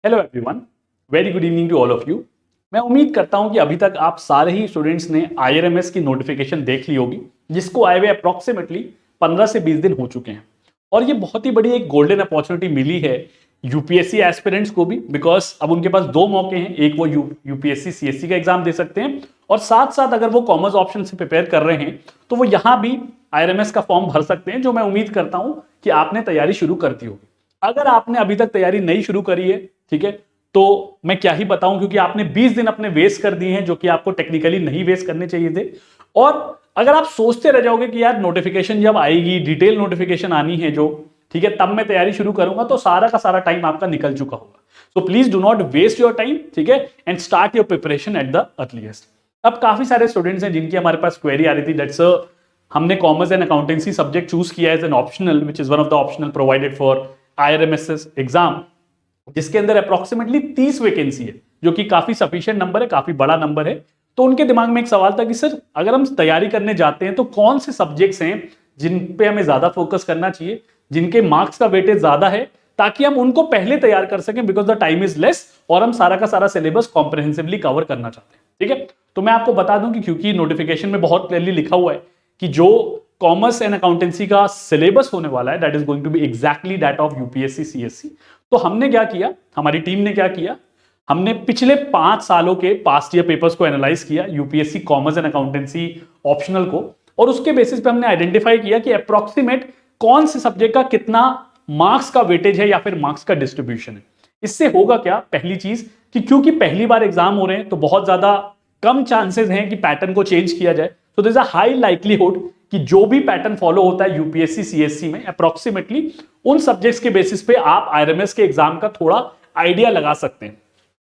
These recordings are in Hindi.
Hello everyone, very good evening to all of you. मैं उम्मीद करता हूं कि अभी तक आप सारे ही स्टूडेंट्स ने आईआरएमएस की नोटिफिकेशन देख ली होगी, जिसको आए हुए अप्रॉक्सीमेटली 15 से 20 दिन हो चुके हैं। और ये बहुत ही बड़ी एक गोल्डन अपॉर्चुनिटी मिली है यूपीएससी एस्पिरेंट्स को भी, बिकॉज अब उनके पास दो मौके हैं। एक वो यूपीएससी सीएससी का एग्जाम दे सकते हैं, और साथ साथ अगर वो कॉमर्स ऑप्शन से प्रिपेयर कर रहे हैं तो वो यहाँ भी आईआरएमएस का फॉर्म भर सकते हैं, जो मैं उम्मीद करता हूं कि आपने तैयारी शुरू कर दी होगी। अगर आपने अभी तक तैयारी नहीं शुरू करी है, ठीक है, तो मैं क्या ही बताऊं, क्योंकि आपने 20 दिन अपने वेस्ट कर दिए हैं, जो कि आपको टेक्निकली नहीं वेस्ट करने चाहिए थे। और अगर आप सोचते रह जाओगे कि यार नोटिफिकेशन जब आएगी, डिटेल नोटिफिकेशन आनी है जो, ठीक है, तब मैं तैयारी शुरू करूंगा, तो सारा का सारा टाइम आपका निकल चुका होगा। So please do not waste your time, ठीक है, and start your preparation at the earliest. अब काफी सारे स्टूडेंट्स हैं जिनकी हमारे पास क्वेरी आ रही थी, दैट्स हमने commerce and accountancy subject choose किया as an optional, which is one of the optional provided for IRMS exam, जिसके अंदर अप्रोक्सीमेटली 30 वैकेंसी है, जो कि काफी सफिशिएंट नंबर है, काफी बड़ा नंबर है। तो उनके दिमाग में एक सवाल था कि सर अगर हम तैयारी करने जाते हैं तो कौन से सब्जेक्ट्स हैं जिन पे हमें ज्यादा फोकस करना चाहिए, जिनके मार्क्स का वेटेज ज्यादा है, ताकि हम उनको पहले तैयार कर सकें, because the time is less और हम सारा का सारा सिलेबस कॉम्प्रिहेंसिवली कवर करना चाहते हैं। ठीक है, तो मैं आपको बता दूं कि क्योंकि नोटिफिकेशन में बहुत क्लियरली लिखा हुआ है कि जो कॉमर्स एंड अकाउंटेंसी का सिलेबस होने वाला है, that is going to be exactly that of UPSC CSC. तो हमने क्या किया, हमारी टीम ने क्या किया, हमने पिछले 5 सालों के पास्ट ईयर पेपर्स को एनालाइज किया, UPSC commerce and accountancy optional को, और उसके बेसिस पे हमने आइडेंटिफाई किया कि अप्रोक्सीमेट कौन से सब्जेक्ट का कितना मार्क्स का वेटेज है या फिर मार्क्स का डिस्ट्रीब्यूशन है। इससे होगा क्या, पहली चीज कि क्योंकि पहली बार एग्जाम हो रहे हैं तो बहुत ज्यादा कम चांसेस हैं कि पैटर्न को चेंज किया जाए। तो there is a high likelihood कि जो भी पैटर्न फॉलो होता है यूपीएससी सीएससी में, अप्रोक्सीमेटली उन सब्जेक्ट्स के बेसिस पे आप आईआरएमएस के एग्जाम का थोड़ा आइडिया लगा सकते हैं।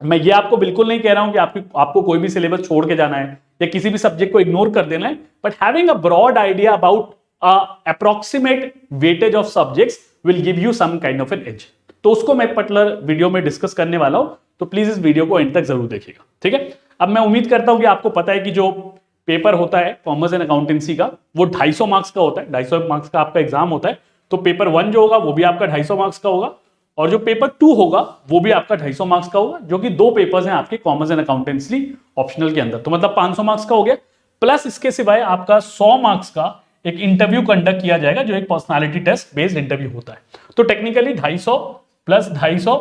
मैं ये आपको बिल्कुल नहीं कह रहा हूं कि आपको कोई भी सिलेबस छोड़ के जाना है या किसी भी सब्जेक्ट को इग्नोर कर देना है, but having a broad idea about approximate weightage of subjects will give you some kind of an edge. तो उसको मैं पर्टिकुलर वीडियो में डिस्कस करने वाला हूं, तो प्लीज इस वीडियो को एंड तक जरूर देखिएगा। ठीक है, अब मैं उम्मीद करता हूं कि आपको पता है कि जो पेपर होता है कॉमर्स एंड अकाउंटेंसी का, वो 250 मार्क्स का होता है, 250 मार्क्स का आपका एग्जाम होता है। तो पेपर 1 जो होगा वो भी आपका 250 मार्क्स का होगा, और जो पेपर 2 होगा वो भी आपका 250 मार्क्स का होगा, जो कि 2 पेपर्स हैं आपके कॉमर्स एंड अकाउंटेंसी ऑप्शनल के अंदर। तो मतलब 500 मार्क्स का हो गया, प्लस इसके सिवाय आपका 100 मार्क्स का एक इंटरव्यू कंडक्ट किया जाएगा, जो एक पर्सनालिटी टेस्ट बेस्ड इंटरव्यू होता है। तो technically 250 plus 250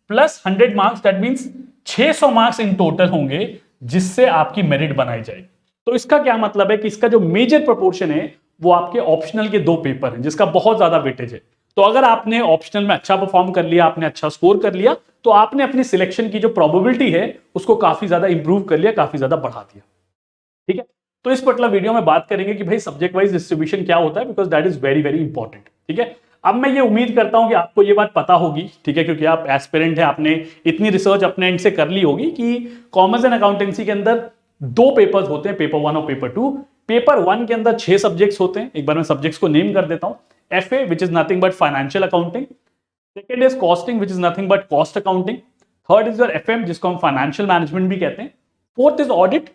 plus 100 marks, that means 600 marks in total होंगे, जिससे आपकी मेरिट बनाई जाएगी। तो इसका क्या मतलब है कि इसका जो मेजर प्रोपोर्शन है वो आपके ऑप्शनल के 2 पेपर हैं, जिसका बहुत ज्यादा वेटेज है। तो अगर आपने ऑप्शनल में अच्छा परफॉर्म कर लिया, आपने अच्छा स्कोर कर लिया, तो आपने अपनी सिलेक्शन की जो प्रोबेबिलिटी है उसको काफी ज्यादा इंप्रूव कर लिया, काफी ज्यादा बढ़ा दिया। ठीक है, तो इस पर्टिकुलर वीडियो में बात करेंगे कि भाई सब्जेक्ट वाइज डिस्ट्रीब्यूशन क्या होता है, because that is very very important. ठीक है, अब मैं ये उम्मीद करता हूं कि आपको ये बात पता होगी, ठीक है, क्योंकि आप एस्पिरेंट हैं, आपने इतनी रिसर्च अपने एंड से कर ली होगी कि कॉमर्स एंड अकाउंटेंसी के अंदर 2 पेपर्स होते हैं, पेपर 1 और पेपर 2। पेपर 1 के अंदर 6 सब्जेक्ट्स होते हैं। एक बार मैं सब्जेक्ट्स को नेम कर देता हूं। FA which is nothing but financial accounting, second is costing which is nothing but cost accounting, third is your FM जिसको हम फाइनेंशियल मैनेजमेंट भी कहते हैं, fourth is audit,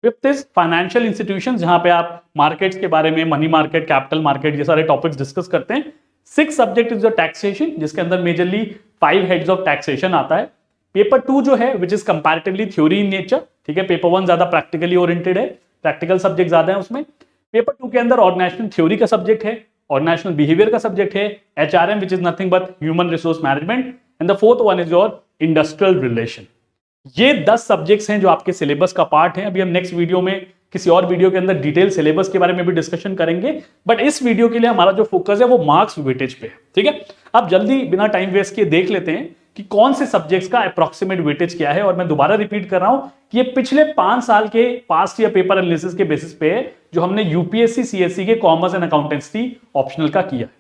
fifth is financial institutions, जहां पे आप मार्केट्स के बारे में, मनी मार्केट, कैपिटल मार्केट, ये सारे टॉपिक्स डिस्कस करते हैं। 6th subject is your taxation, जिसके अंदर मेजरली 5 हेड्स ऑफ टैक्सेशन आता है। पेपर 2 जो है which is comparatively theory in nature, ठीक है, पेपर 1 ज्यादा प्रैक्टिकली ओरिएंटेड है, प्रैक्टिकल सब्जेक्ट ज्यादा है उसमें। पेपर 2 के अंदर ऑर्गेनाइजेशनल थ्योरी का सब्जेक्ट है, ऑर्गेनाइजेशनल बिहेवियर का सब्जेक्ट है, HRM which is nothing but human resource management, and the fourth one is your industrial relation. ये 10 सब्जेक्ट्स हैं जो आपके सिलेबस का पार्ट है। अभी हम नेक्स्ट वीडियो में, किसी और वीडियो के अंदर डिटेल सिलेबस के बारे में भी डिस्कशन करेंगे, बट इस वीडियो के लिए हमारा जो फोकस है वो मार्क्स वेटेज पे है। ठीक है, अब जल्दी बिना टाइम वेस्ट किए देख लेते हैं कि कौन से सब्जेक्ट्स का अप्रोक्सीमेट वेटेज क्या है। और मैं दोबारा रिपीट कर रहा हूं कि ये पिछले 5 साल के पास्ट ईयर पेपर एनालिसिस के बेसिस पे है, जो हमने यूपीएससी सीएससी के कॉमर्स एंड अकाउंटेंसी ऑप्शनल का किया है।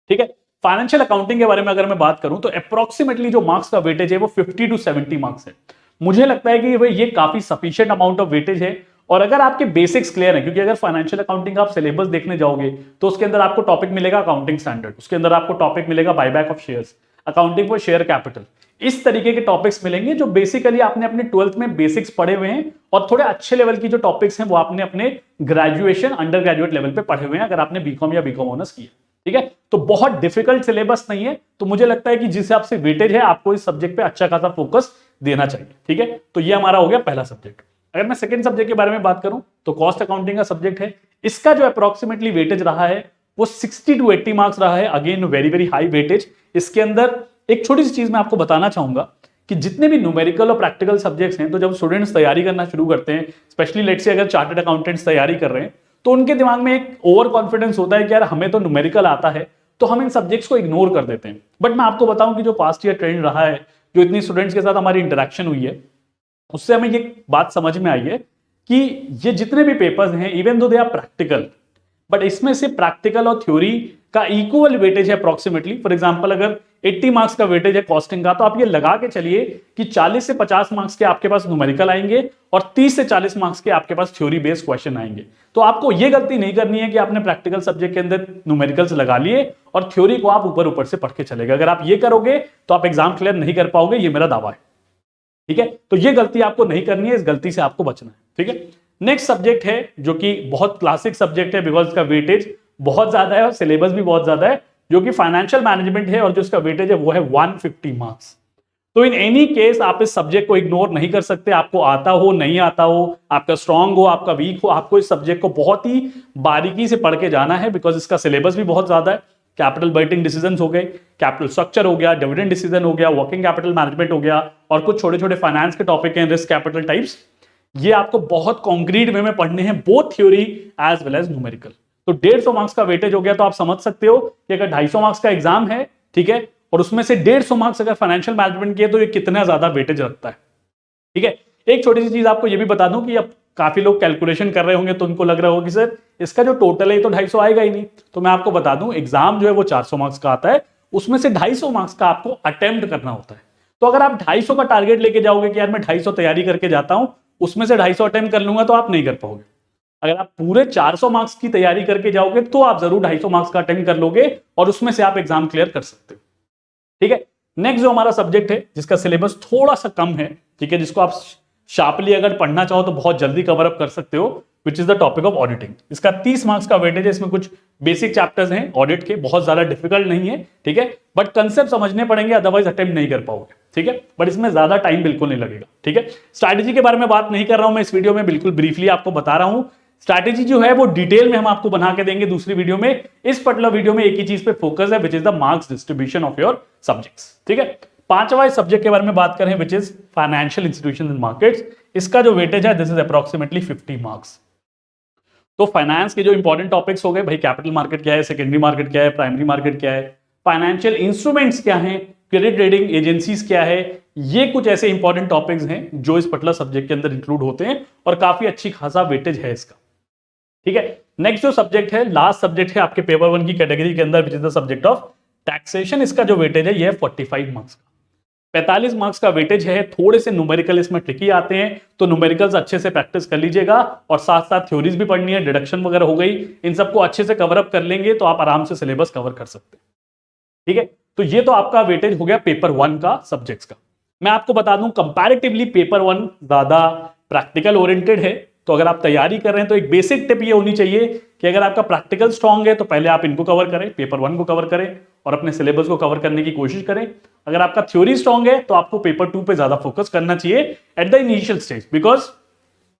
ठीक है, फाइनेंशियल अकाउंटिंग के बारे में अगर मैं बात करूं तो अप्रोक्सीमेटली जो मार्क्स का वेटेज है वो 50 to 70 मार्क्स है। मुझे लगता है कि ये काफी सफिशिएंट अमाउंट ऑफ वेटेज है। और अगर आपके बेसिक्स क्लियर है, क्योंकि अगर फाइनेंशियल अकाउंटिंग आप सिलेबस देखने जाओगे तो उसके अंदर आपको टॉपिक मिलेगा अकाउंटिंग स्टैंडर्ड, उसके अंदर आपको टॉपिक मिलेगा buyback of shares, accounting for share capital, इस तरीके के टॉपिक्स मिलेंगे जो बेसिकली आपने अपने 12th में बेसिक्स पढ़े हुए हैं, और थोड़े अच्छे लेवल की जो टॉपिक्स हैं वो आपने अपने ग्रेजुएशन, अंडर ग्रेजुएट लेवल पे पढ़े हुए हैं, अगर आपने बीकॉम या बीकॉम ऑनर्स किया। ठीक है, तो बहुत डिफिकल्ट सिलेबस नहीं है, तो मुझे लगता है कि जिस हिसाब से वेटेज है आपको इस सब्जेक्ट पे अच्छा खासा फोकस देना चाहिए। ठीक है, तो ये हमारा हो गया पहला सब्जेक्ट। अगर मैं सेकंड सब्जेक्ट के बारे में बात करूं तो कॉस्ट अकाउंटिंग का सब्जेक्ट है। इसका जो अप्रोक्सीमेटली वेटेज रहा है वो 60 to 80 मार्क्स रहा है। Again very very high weightage. इसके अंदर एक छोटी सी चीज मैं आपको बताना चाहूंगा कि जितने भी न्यूमेरिकल और प्रैक्टिकल सब्जेक्ट्स हैं, तो जब स्टूडेंट्स तैयारी करना शुरू करते हैं, स्पेशली लेट्स से अगर चार्टर्ड अकाउंटेंट्स तैयारी कर रहे हैं, तो उनके दिमाग में एक ओवर कॉन्फिडेंस होता है कि यार हमें तो न्यूमेरिकल आता है, तो हम इन सब्जेक्ट्स को इग्नोर कर देते हैं। बट मैं आपको बताऊं कि जो पास्ट ईयर ट्रेंड रहा है, जो इतनी स्टूडेंट्स के साथ हमारी इंटरेक्शन हुई है, उससे हमें ये बात समझ में आई है कि ये जितने भी पेपर्स हैं, even though they are practical, but इसमें से प्रैक्टिकल और थ्योरी का इक्वल वेटेज है अप्रोक्सीमेटली। फॉर एग्जांपल अगर 80 मार्क्स का वेटेज है कॉस्टिंग का, तो आप ये लगा के चलिए कि 40 से 50 मार्क्स के आपके पास न्यूमेरिकल आएंगे और 30 से 40 मार्क्स के आपके पास थ्योरी बेस्ड क्वेश्चन आएंगे। तो आपको ये गलती नहीं करनी है कि आपने प्रैक्टिकल सब्जेक्ट के अंदर न्यूमेरिकल्स लगा लिए और थ्योरी को आप ऊपर ऊपर से पढ़ के चलेगा। अगर आप ये करोगे तो आप एग्जाम क्लियर नहीं कर पाओगे, ये मेरा दावा है। ठीक है, तो ये गलती आपको नहीं करनी है, इस गलती से आपको बचना है। ठीक है, नेक्स्ट सब्जेक्ट है जो कि बहुत क्लासिक सब्जेक्ट है, बिकॉज इसका वेटेज बहुत ज्यादा है और सिलेबस भी बहुत ज्यादा है, जो कि फाइनेंशियल मैनेजमेंट है और जो इसका वेटेज है वो है 150 मार्क्स। तो इन एनी केस आप इस सब्जेक्ट को इग्नोर नहीं कर सकते। आपको आता हो नहीं आता हो, आपका स्ट्रांग हो आपका वीक हो, आपको इस सब्जेक्ट को बहुत ही बारीकी से पढ़ के जाना है, बिकॉज इसका सिलेबस भी बहुत ज्यादा है। कैपिटल बजटिंग डिसीजन हो गए, कैपिटल स्ट्रक्चर हो गया, डिविडेंड डिसीजन हो गया, वर्किंग कैपिटल मैनेजमेंट हो गया, और कुछ छोटे छोटे फाइनेंस के टॉपिक हैं, रिस्क कैपिटल टाइप्स। ये आपको बहुत कॉन्क्रीट वे में पढ़ने हैं, both theory as well as numerical. तो 150 मार्क्स का वेटेज हो गया, तो आप समझ सकते हो कि अगर 250 मार्क्स का एग्जाम है, ठीक है, और उसमें से 150 मार्क्स अगर फाइनेंशियल मैनेजमेंट की है, तो ये कितना ज्यादा वेटेज रखता है। ठीक है, एक छोटी सी चीज आपको ये भी बता दूं कि अब काफी लोग कैलकुलेशन कर रहे होंगे तो उनको लग रहा होगा कि सर इसका जो टोटल है तो 250 आएगा ही नहीं। तो मैं आपको बता दूं एग्जाम जो है वो 400 मार्क्स का आता है, उसमें से 250 मार्क्स का आपको अटेम्प्ट करना होता है। तो अगर आप 250 का टारगेट लेके जाओगे कि यार मैं 250 तैयारी करके जाता हूं, उसमें से 250 अटेम्प्ट कर लूंगा, तो आप नहीं कर पाओगे। अगर आप पूरे 400 मार्क्स की तैयारी करके जाओगे तो आप जरूर 250 मार्क्स का अटेम्प्ट कर लोगे और उसमें से आप एग्जाम क्लियर कर सकते हो। ठीक है, नेक्स्ट जो हमारा सब्जेक्ट है जिसका सिलेबस थोड़ा सा कम है, ठीक है, जिसको आप शार्पली अगर पढ़ना चाहो तो बहुत जल्दी कवर अप कर सकते हो, which is the topic of auditing. इसका 30 मार्क्स का वेटेज है। इसमें कुछ बेसिक चैप्टर्स हैं ऑडिट के, बहुत ज्यादा डिफिकल्ट नहीं है, ठीक है, बट कंसेप्ट समझने पड़ेंगे, अदरवाइज अटेम्प्ट नहीं कर पाओगे। ठीक है, बट इसमें ज्यादा टाइम बिल्कुल नहीं लगेगा। ठीक है, स्ट्रैटेजी के बारे में बात नहीं कर रहा हूं मैं इस वीडियो में, बिल्कुल ब्रीफली आपको बता रहा हूं। स्ट्रैटेजी जो है वो डिटेल में हम आपको बना के देंगे दूसरी वीडियो में। इस पर्टिकुलर वीडियो में एक ही चीज पे फोकस है, which is the marks distribution of your subjects. ठीक है, पांचवा इस सब्जेक्ट के बारे में बात करें, which is financial institutions and markets. इसका जो वेटेज है दिस इज अप्रोक्सीमेटली 50 मार्क्स। तो फाइनेंस के जो इंपॉर्टेंट टॉपिक्स हो गए भाई, कैपिटल मार्केट क्या है, सेकेंडरी मार्केट क्या है, प्राइमरी मार्केट क्या है, फाइनेंशियल इंस्ट्रूमेंट्स क्या है, क्रेडिट रेटिंग एजेंसीज क्या है, ये कुछ ऐसे इंपॉर्टेंट टॉपिक्स हैं जो इस पर्टिकुलर सब्जेक्ट के अंदर इंक्लूड होते हैं और काफी अच्छी खासा वेटेज है इसका। ठीक है, नेक्स्ट जो सब्जेक्ट है, लास्ट सब्जेक्ट है आपके पेपर 1 की कैटेगरी के अंदर, which is the subject of taxation. इसका जो वेटेज है ये है 45 मार्क्स का। 45 मार्क्स का वेटेज है। थोड़े से न्यूमेरिकल इसमें ट्रिकी आते हैं, तो न्यूमेरिकल्स अच्छे से प्रैक्टिस कर लीजिएगा और साथ साथ थ्योरीज भी पढ़नी है, डिडक्शन वगैरह हो गई, इन सबको अच्छे से कवर अप कर लेंगे तो आप आराम से सिलेबस कवर कर सकते हैं। ठीक है, तो ये तो आपका वेटेज हो गया पेपर 1 का सब्जेक्ट्स का। मैं आपको बता दूं कंपैरेटिवली पेपर 1 ज्यादा प्रैक्टिकल ओरिएंटेड है, तो अगर आप तैयारी कर रहे हैं तो एक बेसिक टिप ये होनी चाहिए कि अगर आपका प्रैक्टिकल स्ट्रांग है तो पहले आप इनको कवर करें, पेपर 1 को कवर करें और अपने सिलेबस को कवर करने की कोशिश करें। अगर आपका थ्योरी स्ट्रांग है तो आपको पेपर 2 पे ज्यादा फोकस करना चाहिए at the initial stage, because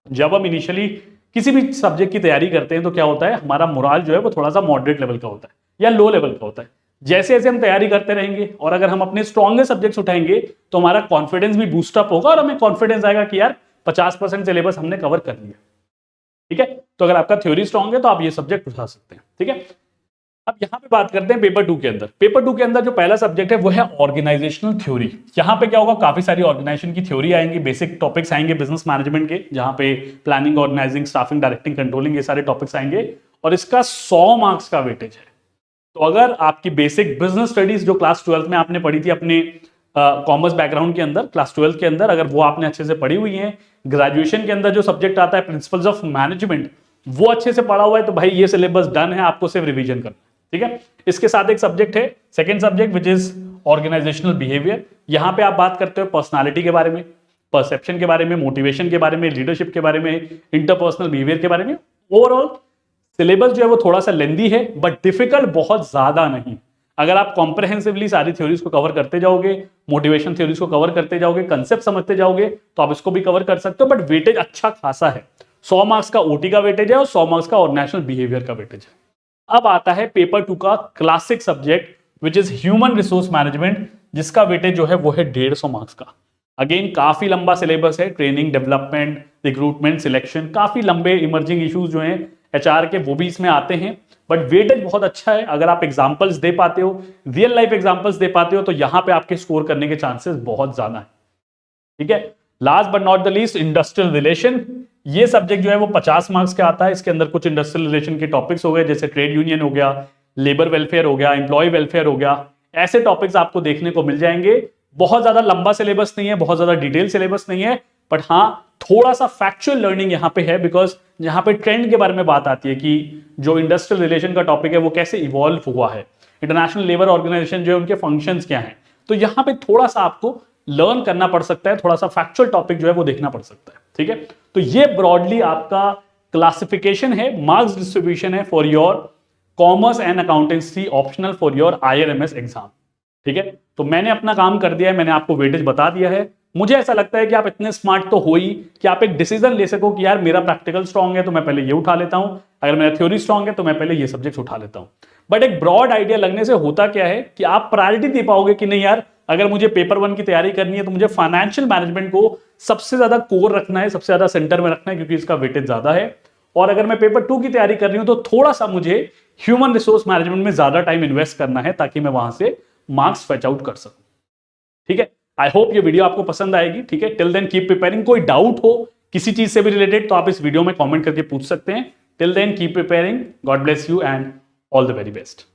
जब हम इनिशियली किसी भी सब्जेक्ट की तैयारी करते हैं तो क्या होता है, हमारा मोराल जो है वो थोड़ा सा मॉडरेट लेवल का होता है या लो लेवल का होता है। जैसे जैसे हम तैयारी करते रहेंगे और अगर हम अपने स्ट्रॉन्गेस्ट सब्जेक्ट्स उठाएंगे तो हमारा कॉन्फिडेंस भी बूस्टअप होगा और हमें कॉन्फिडेंस आएगा कि यार 50% सिलेबस हमने कवर कर लिया। ठीक है, तो अगर आपका थ्योरी स्ट्रांग है तो आप ये सब्जेक्ट उठा सकते हैं। ठीक है, अब यहां पे बात करते हैं पेपर 2 के अंदर। पेपर 2 के अंदर जो पहला सब्जेक्ट है वो है ऑर्गेनाइजेशनल थ्योरी। यहां पे क्या होगा, काफी सारी ऑर्गेनाइजेशन की थ्योरी आएंगी, बेसिक टॉपिक्स आएंगे बिजनेस मैनेजमेंट के, जहां पे planning, organising, staffing, directing, controlling, ये सारे टॉपिक्स आएंगे और इसका 100 मार्क्स का वेटेज है। तो अगर आपकी बेसिक बिजनेस स्टडीज जो क्लास 12 में आपने पढ़ी थी अपने कॉमर्स बैकग्राउंड के अंदर, क्लास 12 के अंदर, अगर वो आपने अच्छे से पढ़ी हुई है, ग्रेजुएशन के अंदर जो सब्जेक्ट आता है प्रिंसिपल्स ऑफ मैनेजमेंट, वो अच्छे से पढ़ा हुआ है, तो भाई ये सिलेबस डन है, आपको सिर्फ रिवीजन करना। ठीक है, इसके साथ एक सब्जेक्ट है, second subject, which is organisational behaviour. यहां पे आप बात करते हो पर्सनालिटी के बारे में, परसेप्शन के बारे में, मोटिवेशन के बारे में, लीडरशिप के बारे में, इंटरपर्सनल बिहेवियर के बारे में, ओवरऑल सिलेबस जो है वो थोड़ा सा लेंदी है बट डिफिकल्ट बहुत ज्यादा नहीं। अगर आप कॉम्प्रहेंसिवली सारी थ्योरीज को कवर करते जाओगे, मोटिवेशन थ्योरीज को कवर करते जाओगे, कंसेप्ट समझते जाओगे, तो आप इसको भी कवर कर सकते हो। बट वेटेज अच्छा खासा है, 100 मार्क्स का ओटी का वेटेज है और 100 मार्क्स का ऑर्गेनाइजेशनल बिहेवियर का वेटेज है। अब आता है पेपर 2 का classic subject which is human resource management, जिसका वेटेज जो है वो है 150 मार्क्स का। अगेन काफी लंबा सिलेबस है, ट्रेनिंग, डेवलपमेंट, रिक्रूटमेंट, सिलेक्शन, काफी लंबे इमर्जिंग इश्यूज जो हैं एचआर के वो भी इसमें आते हैं। बट वेटेज बहुत अच्छा है, अगर आप एग्जांपल्स दे पाते हो, रियल लाइफ एग्जांपल्स दे पाते हो, तो यहां पे आपके स्कोर करने के चांसेस बहुत ज्यादा है। ठीक है, last but not the least, industrial relation. ये सब्जेक्ट जो है वो 50 मार्क्स का आता है। इसके अंदर कुछ इंडस्ट्रियल रिलेशन के टॉपिक्स हो गए, जैसे ट्रेड यूनियन हो गया, लेबर वेलफेयर हो गया, एम्प्लॉय वेलफेयर हो गया, ऐसे टॉपिक्स आपको देखने को मिल जाएंगे। बहुत ज्यादा लंबा सिलेबस नहीं है, बहुत ज्यादा डिटेल सिलेबस नहीं है, बट हाँ थोड़ा सा फैक्चुअल लर्निंग यहाँ पे है, बिकॉज यहाँ पे ट्रेंड के बारे में बात आती है कि जो इंडस्ट्रियल रिलेशन का टॉपिक है वो कैसे इवॉल्व हुआ है, इंटरनेशनल लेबर ऑर्गेनाइजेशन जो है उनके फंक्शंस क्या हैं। तो यहाँ पे थोड़ा सा आपको लर्न करना पड़ सकता है, थोड़ा सा फैक्चुअल टॉपिक जो है वो देखना पड़ सकता है। ठीक है, तो ये ब्रॉडली आपका क्लासिफिकेशन है, मार्क्स डिस्ट्रीब्यूशन है for your commerce and accountancy optional for your IRMS exam. ठीक है, तो मैंने अपना काम कर दिया है, मैंने आपको वेटेज बता दिया है। मुझे ऐसा लगता है कि आप इतने स्मार्ट तो हो ही कि आप एक डिसीजन ले सको कि यार मेरा प्रैक्टिकल स्ट्रांग है तो मैं पहले ये उठा लेता हूं, अगर मेरा थ्योरी स्ट्रांग है तो मैं पहले ये सब्जेक्ट उठा लेता हूं। बट एक ब्रॉड आइडिया लगने से होता क्या है कि आप प्रायोरिटी दे पाओगे कि नहीं यार, अगर मुझे पेपर 1 की तैयारी करनी है तो मुझे फाइनेंशियल मैनेजमेंट को सबसे ज्यादा कोर रखना है, सबसे ज्यादा सेंटर में रखना है, क्योंकि इसका वेटेज ज्यादा है। और अगर मैं पेपर 2 की तैयारी कर रही हूं तो थोड़ा सा मुझे ह्यूमन रिसोर्स मैनेजमेंट में ज्यादा टाइम इन्वेस्ट करना है ताकि मैं वहां से मार्क्स फेच आउट कर सकूं। ठीक है, आई होप ये वीडियो आपको पसंद आएगी। ठीक है, टिल देन कीप प्रिपेयरिंग। कोई डाउट हो किसी चीज से भी रिलेटेड तो आप इस वीडियो में कमेंट करके पूछ सकते हैं। Till then keep preparing, God bless you and all the very best.